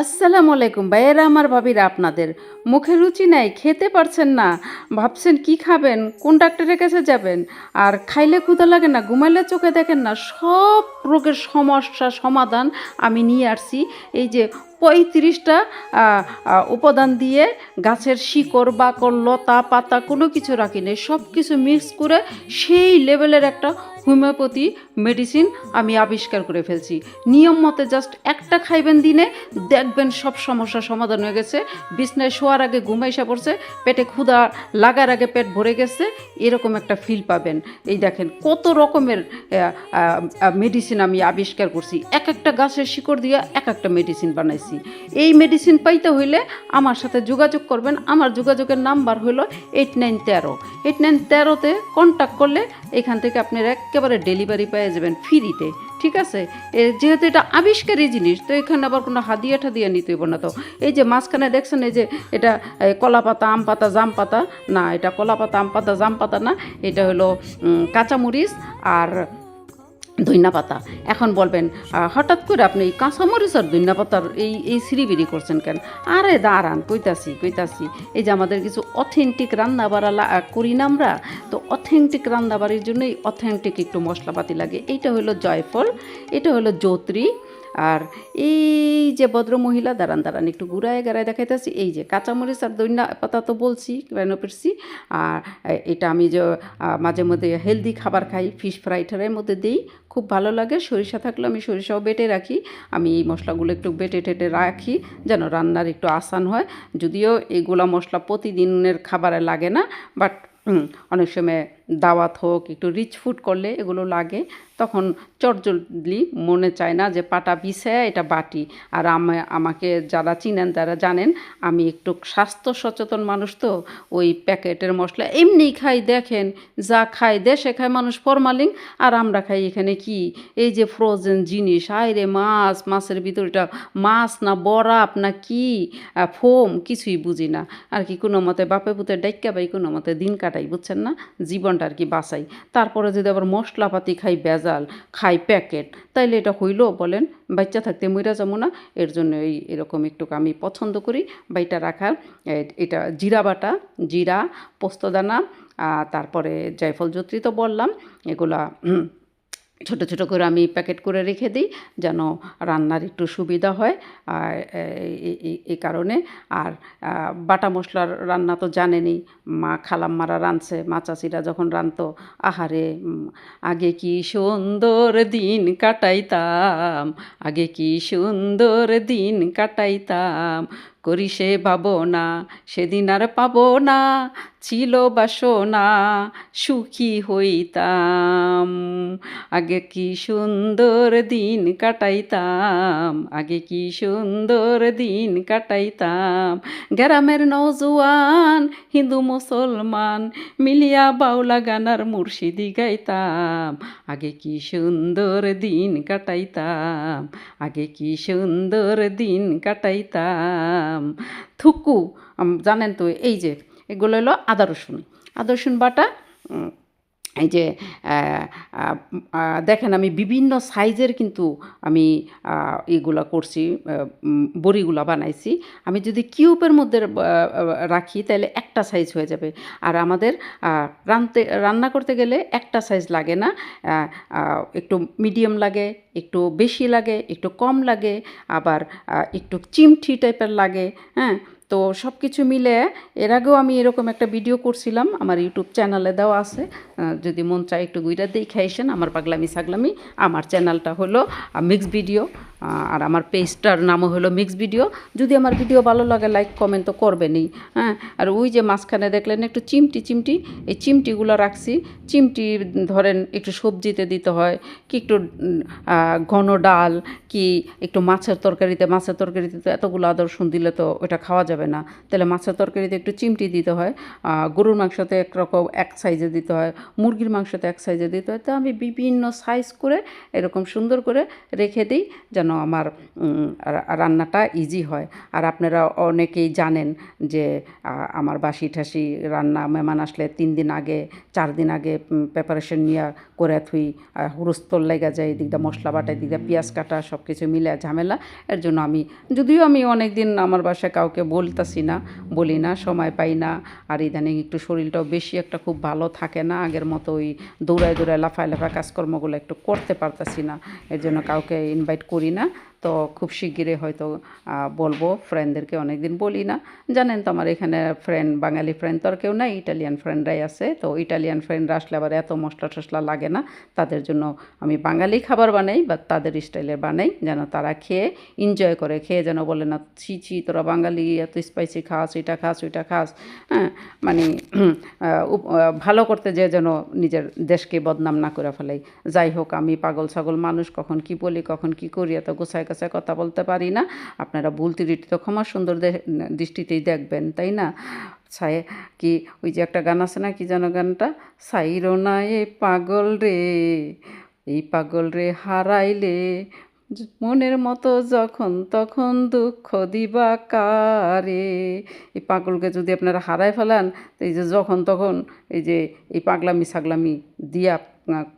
আসসালামু আলাইকুম ভাইয়েরা, আমার ভাবিরা, আপনাদের মুখে রুচি নাই, খেতে পারছেন না, ভাবছেন কি খাবেন, কোন ডাক্তারের কাছে যাবেন, আর খাইলে ক্ষুধা লাগে না, ঘুমাইলে চোখে দেখেন না, সব রোগের সমস্যা সমাধান আমি নিয়ে আসছি। এই যে 35টা উপাদান দিয়ে গাছের শিকড় বাকড় লতা পাতা কোনো কিছু রাখি নেই, সব কিছু মিক্স করে সেই লেভেলের একটা হোমিওপ্যাথি মেডিসিন আমি আবিষ্কার করে ফেলছি। নিয়ম মতে জাস্ট একটা খাইবেন দিনে, দেখবেন সব সমস্যার সমাধান হয়ে গেছে। বিছনায় শোয়ার আগে ঘুমাইসা পড়ছে, পেটে ক্ষুধা লাগার আগে পেট ভরে গেছে, এরকম একটা ফিল পাবেন। এই দেখেন কত রকমের মেডিসিন আমি আবিষ্কার করছি, এক একটা গাছের শিকড় দিয়ে এক একটা মেডিসিন বানাইছি। এই মেডিসিন পাইতে হইলে আমার সাথে যোগাযোগ করবেন। আমার যোগাযোগের নাম্বার হলো 8913। 8913-তে কন্ট্যাক্ট করলে এখান থেকে আপনারা একেবারে ডেলিভারি পেয়ে যাবেন ফ্রিতে, ঠিক আছে? যেহেতু এটা আবিষ্কারী জিনিস, তো এখানে আবার কোনো হাদিয়া ঠাদিয়া নিতে হইব না। তো এই যে মাঝখানে দেখছেন, এই যে এটা কলা পাতা আম পাতা জাম পাতা না, এটা কলা পাতা আম পাতা জাম পাতা না, এটা হলো কাঁচামরিচ আর ধইনা পাতা। এখন বলবেন হঠাৎ করে আপনি এই কাঁচামরিচ আর ধইনা পাতার এই সিরিবিরি করছেন কেন? আরে দাঁড়ান, কইতাছি। এই যে আমাদের কিছু অথেন্টিক রান্নাবাড়া করি না আমরা, তো অথেন্টিক রান্নাবাড়ির জন্যই অথেন্টিক একটু মশলাপাতি লাগে। এইটা হলো জয়ফল, এটা হলো জৌত্রী, আর এই যে ভদ্রমহিলা দাঁড়ান একটু গুড়ায় গাড়ায় দেখাইতেছি, এই যে কাঁচামরিচ আর ধইনা পাতা তো বলছি কেন পেরেছি। আর এটা আমি যে মাঝে মধ্যে হেলদি খাবার খাই, ফিশ ফ্রাইটারের মধ্যে দিই, খুব ভালো লাগে। সরিষা থাকলে আমি সরিষাও বেটে রাখি। আমি এই মশলাগুলো একটু বেটে টেটে রাখি যেন রান্নার একটু আসান হয়। যদিও এইগুলা মশলা প্রতিদিনের খাবারে লাগে না, বাট অনেক সময় দাওয়াত হোক, একটু রিচ ফুড করলে এগুলো লাগে। তখন চটজলদি মনে চায় না যে পাটা পিছে এটা বাটি। আর আমাকে যারা চিনেন তারা জানেন আমি একটু স্বাস্থ্য সচেতন মানুষ, তো ওই প্যাকেটের মশলা এমনি খাই। দেখেন যা খায়, দেশে খায় মানুষ ফরমালিন, আর আমরা খাই এখানে কি এই যে ফ্রোজেন জিনিস। আয়রে মাছের ভিতর এটা মাছ না বরফ না কি ফোম, কিছুই বুঝি না। আর কি কোনো মতে বাপে পুতে ডাইক্কা পাই, কোনো মতে দিন কাটাই, বুঝছেন না, জীবনটা আর কি বাঁচাই। তারপরে যদি আবার মশলাপাতি খাই ভেজাল, খাই প্যাকেট, তাইলে এটা হইলো বলেন? বাচ্চা থাকতে মইরা যাবো না? এর জন্য এরকম একটু আমি পছন্দ করি বাইটা রাখার। এটা জিরা বাটা, জিরা, পোস্তদানা, তারপরে জায়ফল জয়িত্রী তো বললাম, এগুলা ছোটো ছোটো করে আমি প্যাকেট করে রেখে দিই যেন রান্নার একটু সুবিধা হয়। আর এই কারণে। আর বাটা মশলার রান্না তো জানেনই, খালাম্মারা রাঁধছে, মা চাচিরা যখন রাঁধতো, আহারে আগে কি সুন্দর দিন কাটাইতাম, আগে কি সুন্দর দিন কাটাইতাম, করি সে ভাবনা সেদিন আর পাবো না, ছিল বাসনা সুখী হইতাম, আগে কি সুন্দর দিন কাটাইতাম, আগে কি সুন্দর দিন কাটাইতাম, গ্রামের নওজোয়ান হিন্দু মুসলমান মিলিয়া বাউলা গানার মুর্শিদি গাইতাম, আগে কি সুন্দর দিন কাটাইতাম, আগে কি সুন্দর দিন কাটাইতাম। থুকু জানেন তো, এই যে এগুলো হলো আদা রসুন বাটা। এই যে দেখেন আমি বিভিন্ন সাইজের কিন্তু আমি এগুলা করছি, বড়িগুলা বানাইছি। আমি যদি কিউবের মধ্যে রাখি তাহলে একটা সাইজ হয়ে যাবে। আর আমাদের রান্না করতে গেলে একটা সাইজ লাগে না, একটু মিডিয়াম লাগে, একটু বেশি লাগে, একটু কম লাগে, আবার একটু চিমটি টাইপের লাগে। হ্যাঁ, তো সব কিছু মিলে এর আগেও আমি এরকম একটা ভিডিও করছিলাম, আমার ইউটিউব চ্যানেলে দেওয়া আছে, যদি মন চায় একটু গুইরা দেখে আইসেন। আমার পাগলামি সাগলামি, আমার চ্যানেলটা হলো মিক্স ভিডিও, আর আমার পেজটার নামও হলো মিক্স ভিডিও। যদি আমার ভিডিও ভালো লাগে লাইক কমেন্ট তো করবেনই। হ্যাঁ, আর ওই যে মাঝখানে দেখলেন একটু চিমটি, এই চিমটিগুলো রাখছি। চিমটি ধরেন একটু সবজিতে দিতে হয়, কি একটু ঘন ডাল, কি একটু মাছের তরকারিতে তো এতগুলো আদা রসুন দিলে তো ওটা খাওয়া যাবে যাবে না। তাহলে মাছের তরকারিতে একটু চিমটি দিতে হয়, গরুর মাংসতে একরকম এক সাইজে দিতে হয়, মুরগির মাংসতে এক সাইজে দিতে হয়। তো আমি বিভিন্ন সাইজ করে এরকম সুন্দর করে রেখে দিই, যেন আমার রান্নাটা ইজি হয়। আর আপনারা অনেকেই জানেন যে আমার বাসি ঠাসি রান্না মেহমান আসলে 3 দিন আগে 4 দিন আগে প্রিপারেশন নিয়ে করে থুই, হুড়স্থুল লেগে যায়, এদিক দিয়ে মশলা বাটা, এদিক দিয়ে পেঁয়াজ কাটা, সব কিছু মিলে ঝামেলা। এর জন্য যদিও আমি অনেক দিন আমার বাসায় কাউকে বলি না, সময় পাই না। আর ইদানিং একটু শরীরটাও বেশি একটা খুব ভালো থাকে না, আগের মতো ওই দৌড়ায় লাফায় কাজকর্মগুলো একটু করতে পারতাছি না, এর জন্য কাউকে ইনভাইট করি না। তো খুব শিগগিরই হয়তো বলবো, ফ্রেন্ডদেরকে অনেক দিন বলি না। জানেন তো আমার এখানে বাঙালি ফ্রেন্ড তো আর কেউ নাই, ইটালিয়ান ফ্রেন্ডরাই আছে। তো ইটালিয়ান ফ্রেন্ডরা আসলে আবার এত মশলা টশলা লাগে না, তাদের জন্য আমি বাঙালি খাবার বানাই বা তাদের স্টাইলের বানাই, যেন তারা খেয়ে এনজয় করে, খেয়ে যেন বলে না ছি ছি তোরা বাঙালি এত স্পাইসি খাস, এটা খাস ওইটা খাস। হ্যাঁ, মানে ভালো করতে যেন নিজের দেশকে বদনাম না করে ফেলাই। যাই হোক, আমি পাগল ছাগল মানুষ, কখন কি বলি কখন কি করি এত গোছায় কাছে কথা বলতে পারি না। আপনারা ভুল ত্রুটি তো ক্ষমা সুন্দর দৃষ্টিতেই দেখবেন, তাই না? ছায় কি, ওই যে একটা গান আছে না, কি যেন গানটা, সাইরো না এ পাগল রে, এই পাগল রে হারাইলে মনের মতো যখন তখন দুঃখ দিবা কারে। এই পাগলকে যদি আপনারা হারায় ফেলান, তো এই যে যখন তখন এই যে এই পাগলামি ছাগলামি দিয়া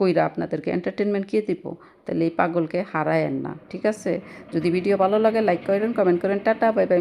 কইরা আপনাদেরকে এন্টারটেনমেন্ট কে দিব? তাহলে এই পাগলকে হারায়েন না, ঠিক আছে? যদি ভিডিও ভালো লাগে লাইক করেন, কমেন্ট করেন। Tata, bye bye.